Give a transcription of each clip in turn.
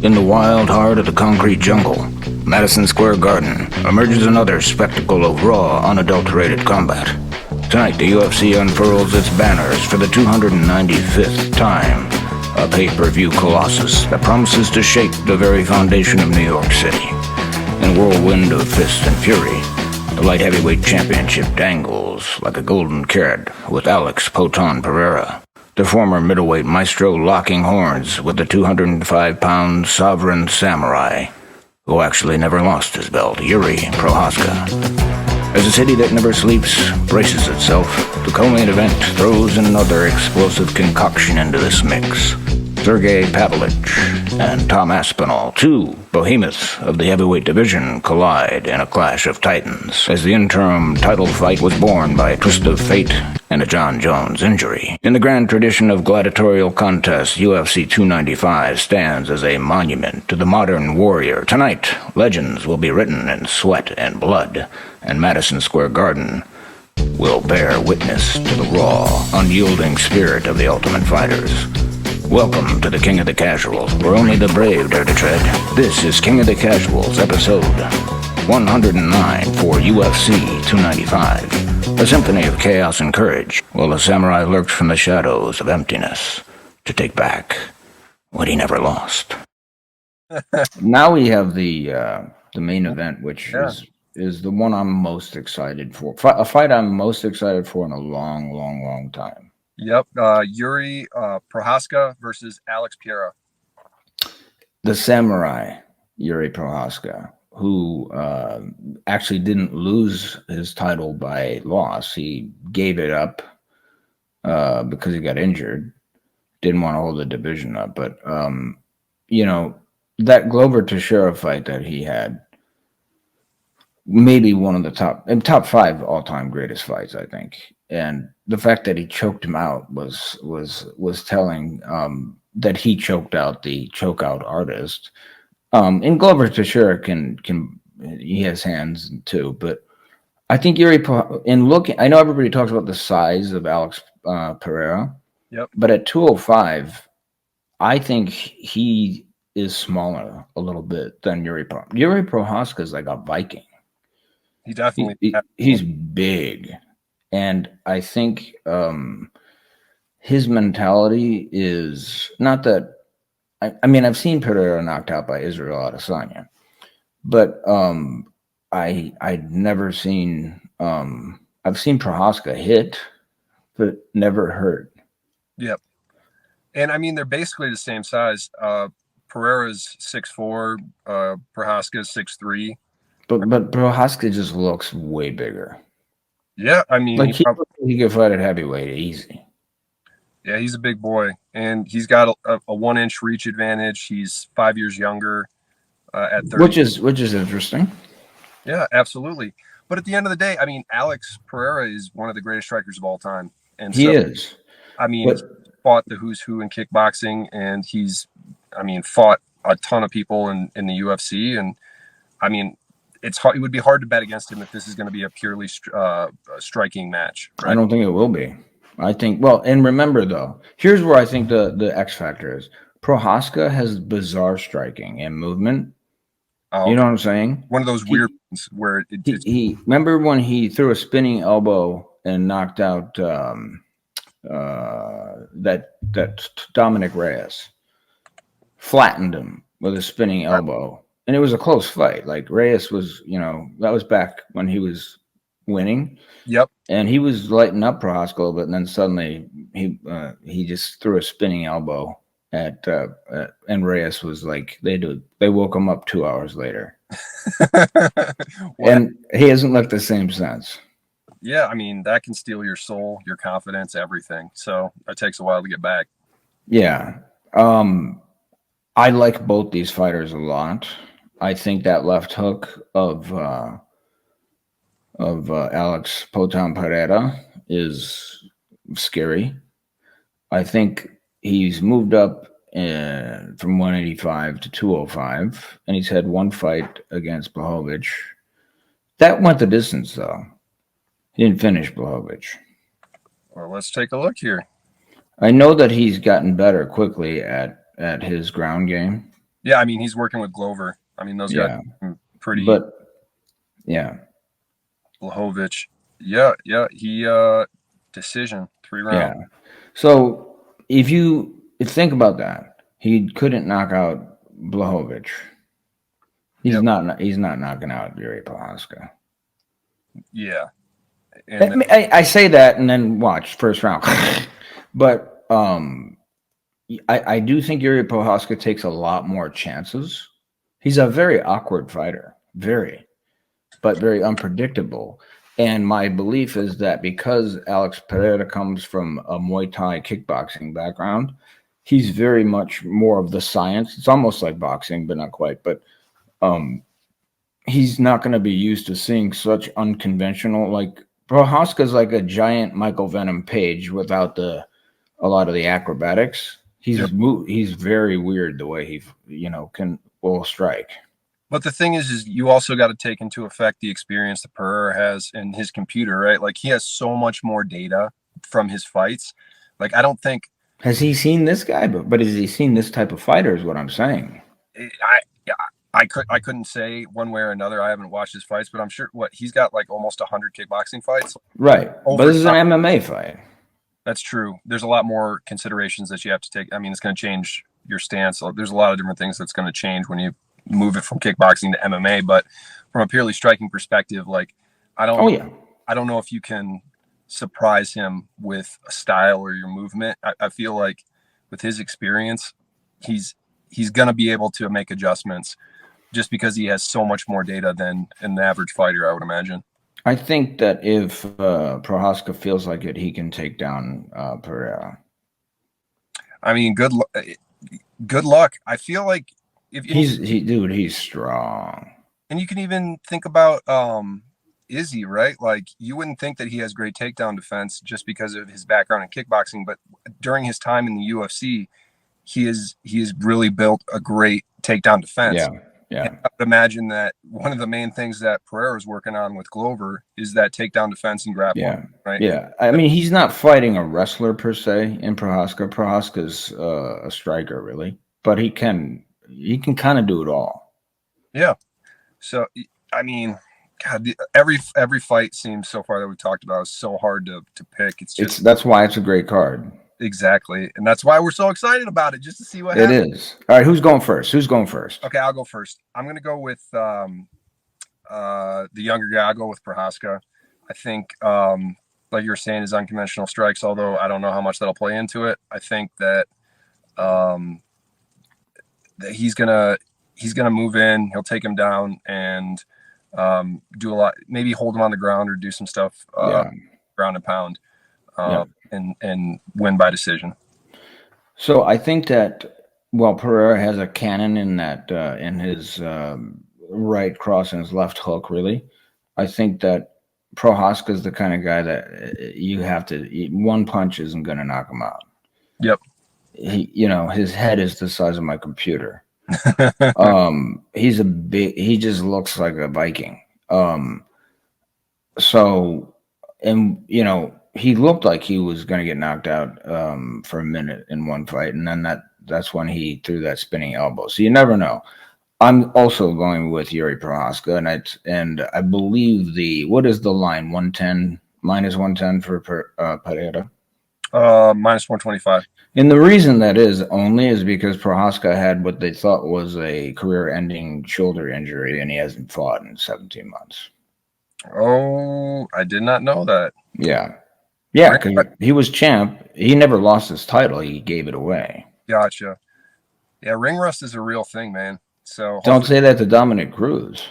In the wild heart of the concrete jungle, Madison Square Garden, emerges another spectacle of raw, unadulterated combat. Tonight, the UFC unfurls its banners for the 295th time, a pay-per-view colossus that promises to shake the very foundation of New York City. In a whirlwind of fists and fury, the light heavyweight championship dangles like a golden carrot with Alex Poton Pereira, the former middleweight maestro, locking horns with the 205-pound sovereign samurai, who actually never lost his belt, Yuri Prochazka. As a city that never sleeps braces itself, the co-main event throws another explosive concoction into this mix. Sergey Pavlovich and Tom Aspinall, two behemoths of the heavyweight division, collide in a clash of titans, as the interim title fight was born by a twist of fate and a John Jones injury. In the grand tradition of gladiatorial contests, UFC 295 stands as a monument to the modern warrior. Tonight, legends will be written in sweat and blood, and Madison Square Garden will bear witness to the raw, unyielding spirit of the Ultimate Fighters. Welcome to the King of the Casuals, where only the brave dare to tread. This is King of the Casuals, episode 109 for UFC 295. A symphony of chaos and courage, while the samurai lurks from the shadows of emptiness to take back what he never lost. Now we have the main event, which is the one I'm most excited for. A fight I'm most excited for in a long time. Yep, Yuri Prochazka versus Alex Pereira. The samurai, Yuri Prochazka, who actually didn't lose his title by loss. He gave it up because he got injured. Didn't want to hold the division up. But, that Glover Teixeira fight that he had, maybe one of the top five all-time greatest fights, I think. And the fact that he choked him out was telling, that he choked out the chokeout artist. And Glover Teixeira he has hands too, but I think I know everybody talks about the size of Alex Pereira. Yep. But at 205, I think he is smaller a little bit than Yuri Prochazka. Yuri Prochazka is like a Viking. He definitely he's big. And I think his mentality is not that. I've seen Pereira knocked out by Israel Adesanya, but I'd never seen. I've seen Prochazka hit, but never hurt. Yep. And they're basically the same size. Pereira's 6'4", Prochazka's 6'3". But Prochazka just looks way bigger. Yeah, he could fight at heavyweight easy. Yeah, he's a big boy, and he's got a 1-inch reach advantage. He's 5 years younger at 30. Which is interesting. Yeah, absolutely. But at the end of the day, Alex Pereira is one of the greatest strikers of all time, and he is. He's fought the who's who in kickboxing, and he's fought a ton of people in the UFC, and it's hard. It would be hard to bet against him if this is going to be a purely striking match. Right? I don't think it will be. I think, and remember though, here's where I think the X factor is. Prochazka has bizarre striking and movement. You know what I'm saying? One of those weird ones where he remember when he threw a spinning elbow and knocked out that Dominic Reyes, flattened him with a spinning elbow. And it was a close fight. Like Reyes was, that was back when he was winning. Yep. And he was lighting up Prochazka a little bit, and then suddenly he just threw a spinning elbow at and Reyes was like they woke him up 2 hours later. And he hasn't looked the same since. Yeah, that can steal your soul, your confidence, everything. So it takes a while to get back. Yeah. I like both these fighters a lot. I think that left hook of Alex Poton Pereira is scary. I think he's moved up from 185 to 205, and he's had one fight against Blachowicz. That went the distance, though. He didn't finish Blachowicz. Well, let's take a look here. I know that he's gotten better quickly at his ground game. Yeah, I mean, he's working with Glover. I mean, those guys Yeah, are pretty. but yeah, Blahovich. Yeah, yeah. He decision 3 round. yeah. So if you think about that, he couldn't knock out Blahovich. He's Yep. not. He's not knocking out Yuri Prohaska. Yeah. And then, I say that and then watch first round, but I do think Yuri Prohaska takes a lot more chances. He's a very awkward fighter, but very unpredictable. And my belief is that because Alex Pereira comes from a Muay Thai kickboxing background, he's very much more of the science. It's almost like boxing, but not quite. But he's not going to be used to seeing such unconventional. Like Prohaska's like a giant Michael Venom Page without a lot of the acrobatics. He's very weird the way he will strike. but the thing is you also got to take into effect the experience that Pereira has in his computer, right? Like he has so much more data from his fights. Like I don't think Has he seen this guy? But has he seen this type of fighter? Is what I'm saying. I couldn't say one way or another. I haven't watched his fights, but I'm sure he's got like almost 100 kickboxing fights. Right, but this is an MMA fight. That's true. There's a lot more considerations that you have to take. I mean, it's going to change your stance. There's a lot of different things that's going to change when you move it from kickboxing to MMA. But from a purely striking perspective, like I don't know if you can surprise him with a style or your movement. I feel like with his experience, he's going to be able to make adjustments just because he has so much more data than an average fighter, I would imagine. I think that if Prohaska feels like it, he can take down Pereira. I mean, good luck. I feel like he's strong. And you can even think about Izzy, right? Like you wouldn't think that he has great takedown defense just because of his background in kickboxing, but during his time in the UFC, he has really built a great takedown defense. Yeah. And I would imagine that one of the main things that Pereira is working on with Glover is that takedown defense and grappling. Yeah. Right. Yeah. I mean, he's not fighting a wrestler per se in Prohaska. Prohaska's a striker, really, but he can kind of do it all. Yeah. So I mean, God, every fight seems so far that we've talked about is so hard to pick. That's why it's a great card. Exactly. And that's why we're so excited about it, just to see what happens. It is. All right, who's going first? Okay, I'll go first. I'm going to go with the younger guy. I'll go with Prohaska. I think, like you were saying, his unconventional strikes, although I don't know how much that'll play into it. I think that that he's gonna move in, he'll take him down and do a lot, maybe hold him on the ground or do some stuff, ground and pound. And win by decision. So I think that Pereira has a cannon in that in his right cross and his left hook. Really, I think that Prohaska is the kind of guy that you have to. One punch isn't going to knock him out. Yep. His head is the size of my computer. He's he just looks like a Viking. He looked like he was going to get knocked out for a minute in one fight, and then that's when he threw that spinning elbow. So you never know. I'm also going with Yuri Prohaska, and I believe what is the line? 110 minus 110 for Pereira. Minus 125. And the reason that is because Prohaska had what they thought was a career-ending shoulder injury, and he hasn't fought in 17 months. Oh, I did not know that. Yeah. Yeah, because he was champ. He never lost his title. He gave it away. Gotcha. Yeah, ring rust is a real thing, man. So don't say that to Dominic Cruz.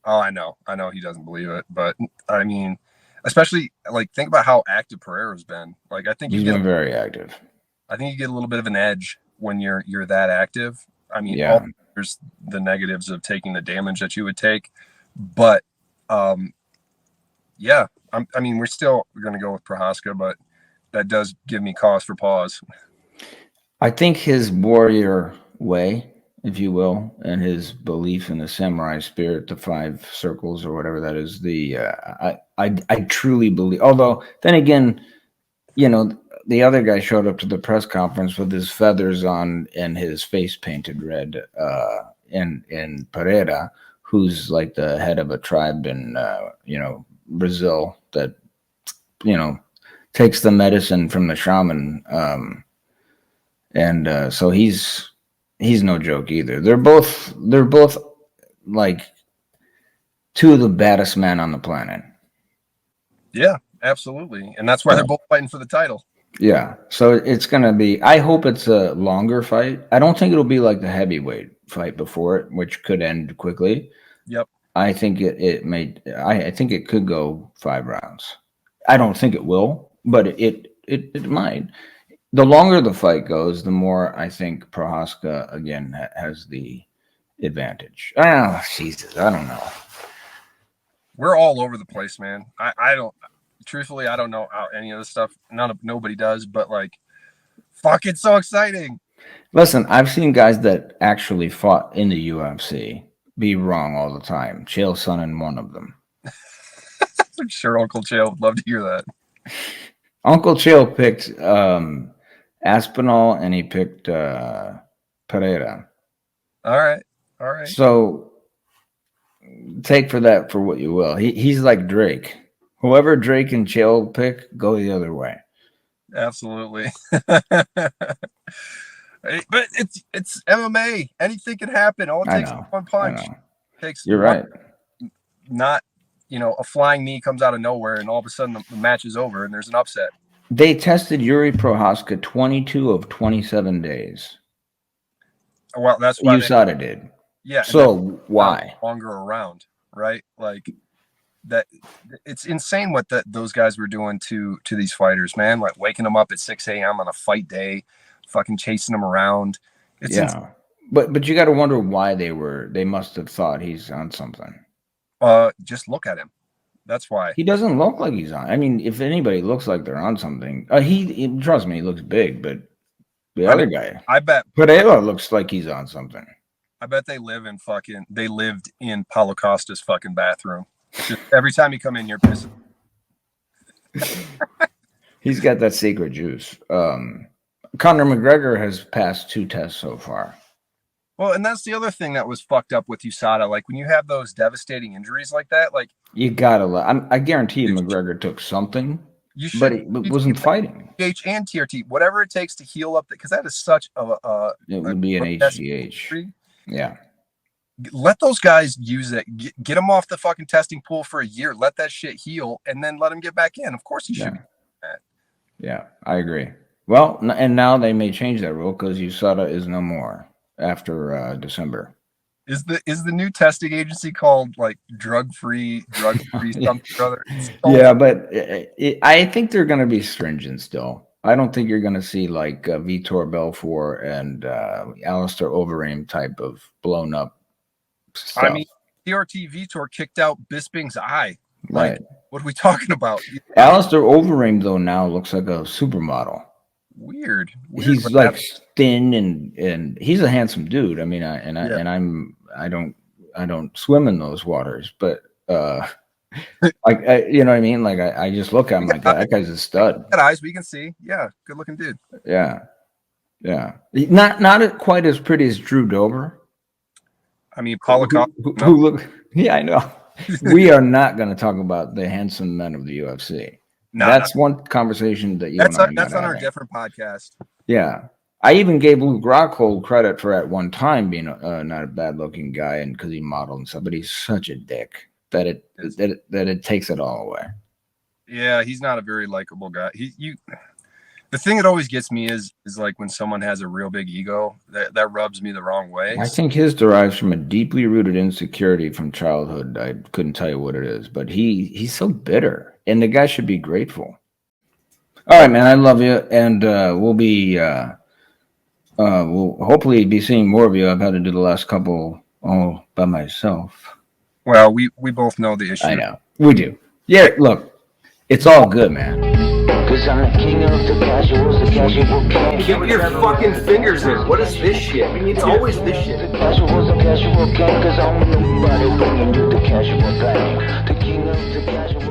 Oh, I know he doesn't believe it, but I mean, especially like think about how active Pereira's been. Like I think he's been very active. I think you get a little bit of an edge when you're that active. I mean, there's the negatives of taking the damage that you would take, but yeah. I mean, we're still going to go with Prohaska, but that does give me cause for pause. I think his warrior way, if you will, and his belief in the samurai spirit, the 5 circles or whatever that is, I truly believe. Although then again, the other guy showed up to the press conference with his feathers on and his face painted red. In Pereira, who's like the head of a tribe in Brazil that takes the medicine from the shaman, so he's no joke either. They're both like two of the baddest men on the planet. Yeah, absolutely, and that's why they're both fighting for the title. Yeah, so it's gonna be. I hope it's a longer fight. I don't think it'll be like the heavyweight fight before it, which could end quickly. Yep. I think it may. I think it could go 5 rounds. I don't think it will, but it might. The longer the fight goes, the more I think Prohaska again has the advantage. Oh, Jesus, I don't know. We're all over the place, man. I don't. Truthfully, I don't know how any of this stuff. Nobody does, but like, fuck, it's so exciting. Listen, I've seen guys that actually fought in the UFC be wrong all the time. Chael Sonnen, one of them. I'm sure Uncle Chael would love to hear that. Uncle Chael picked Aspinall and he picked Pereira. All right. So take for that for what you will. He's like Drake. Whoever Drake and Chael pick, go the other way. Absolutely. But it's MMA. Anything can happen. All it takes is one punch. You're right. Not, a flying knee comes out of nowhere and all of a sudden the match is over and there's an upset. They tested Yuri Prohaska 22 of 27 days. Well, that's why USADA did. Yeah. So why? Longer around, right? Like that. It's insane what those guys were doing to these fighters, man. Like waking them up at 6 a.m. on a fight day, fucking chasing them around. It's insane. But you got to wonder why they must have thought he's on something. Just look at him. That's why. He doesn't look like he's on. I mean, if anybody looks like they're on something, trust me, he looks big, but the other guy, I bet Pereira looks like he's on something. I bet they lived in Paulo Costa's fucking bathroom. Just every time you come in, you're pissing. He's got that secret juice. Conor McGregor has passed 2 tests so far. Well, and that's the other thing that was fucked up with USADA. Like when you have those devastating injuries like that, like you gotta. I guarantee you, McGregor took something, but he wasn't fighting. HGH and TRT, whatever it takes to heal up, because that is such a. It would be an HGH. Yeah. Let those guys use it. Get them off the fucking testing pool for a year. Let that shit heal, and then let them get back in. Of course, he should. Yeah, I agree. Well, and now they may change that rule because USADA is no more after December. Is the new testing agency called like drug-free something or other? Yeah, but I think they're going to be stringent still. I don't think you're going to see like Vitor Belfort and Alistair Overeem type of blown up stuff. I mean, TRT Vitor kicked out Bisping's eye. Right. Like, what are we talking about? Alistair Overeem though now looks like a supermodel. Weird. He's like thin and he's a handsome dude. I mean, I don't swim in those waters, but like you know what I mean? Like I just look at him like that guy's a stud. Got eyes we can see. Yeah, good looking dude. Yeah. Not quite as pretty as Drew Dober. I mean, Paulo Costa. Who look? Yeah, I know. We are not going to talk about the handsome men of the UFC. No, that's one conversation that that's on our different podcast. Yeah, I even gave Luke Rockhold credit for at one time being not a bad looking guy, and because he modeled and stuff. But he's such a dick that it takes it all away. Yeah, he's not a very likable guy. The thing that always gets me is like when someone has a real big ego, that rubs me the wrong way. I think his derives from a deeply rooted insecurity from childhood. I couldn't tell you what it is, but he's so bitter, and the guy should be grateful. All right, man, I love you, and we'll hopefully be seeing more of you. I've had to do the last couple all by myself. Well, we both know the issue. I know. We do. Yeah, look, it's all good, man. Cause I'm the king of the casuals, the casual king. Keep your fucking fingers in. What is this shit? I mean, it's always this shit. The casuals, the casual king. Cause I'm nobody bringing you the casual thing. The king of the casual